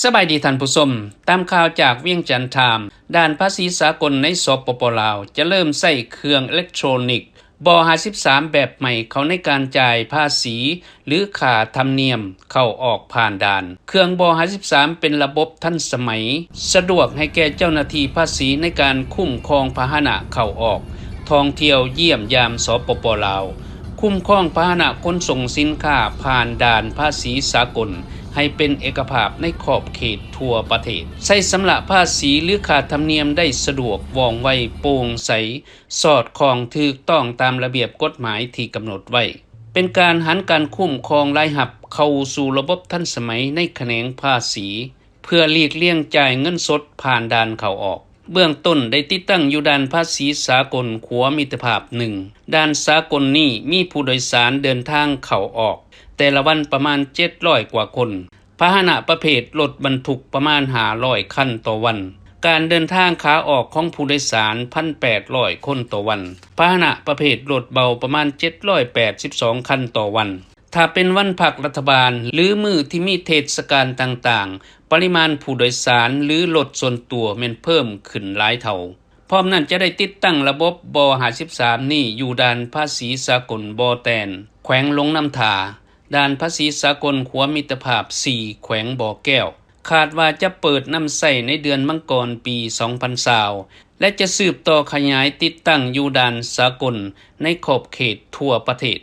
สบายดีท่านผู้ชมตามข่าวจากเวียงจันทน์ไทม์ด้านภาษีสากลในสปป.ลาวจะเริ่มใช้เครื่องอิเล็กทรอนิกส์บ53แบบใหม่เข้าในการจ่ายภาษีหรือค่าธรรมเนียมเข้าออกผ่านด่านเครื่องบ53เป็นระบบทันสมัยสะดวกให้แก่เจ้าหน้าที่ภาษีในการคุ้มครองพาหนะเข้าออกท่องเที่ยวเยี่ยมยามสปป.ลาวคุ้มครองพาหนะขนส่งสินค้าผ่านด่านภาษีสากลให้เป็นเอกภาพในขอบเขตทั่วประเทศใช้สำระภาษีหรือค่าธรรมเนียมได้สะดวกว่องไวโปร่งใสสอดคล้องถูกต้องตามระเบียบกฎหมายที่กำหนดไว้เป็นการหันการคุ้มครองรายรับเข้าสู่ระบบทันสมัยในแขนงภาษีเพื่อหลีกเลี่ยงจ่ายเงินสดผ่านด่านเข้าออกเบื้องต้นได้ติดตั้งอยู่ด่านภาษีสากลขัวมิตรภาพ1ด่านสากลนี้มีผู้โดยสารเดินทางเข้าออกแต่ละวันประมาณ700กว่าคนพาหนะประเภทรถบรรทุกประมาณ500คันต่อวันการเดินทางขาออกของผู้โดยสาร 1,800 คนต่อวันพาหนะประเภทรถเบาประมาณ782คันต่อวันถ้าเป็นวันพักรัฐบาลหรือมื้อที่มีเทศกาลต่างๆปริมาณผู้โดยสารหรือรถส่วนตัวแม่นเพิ่มขึ้นหลายเท่าพร้อมนั้นจะได้ติดตั้งระบบบ53นี้อยู่ด่านภาษีสากลบอแตนแขวงลงน้ำทาด่านภาษีสากลขัวมิตรภาพ4แขวงบ่อแก้วคาดว่าจะเปิดนำใช้ในเดือนมังกรปี2020และจะสืบต่อขยายติดตั้งอยู่ด่านสากลในขอบเขตทั่วประเทศ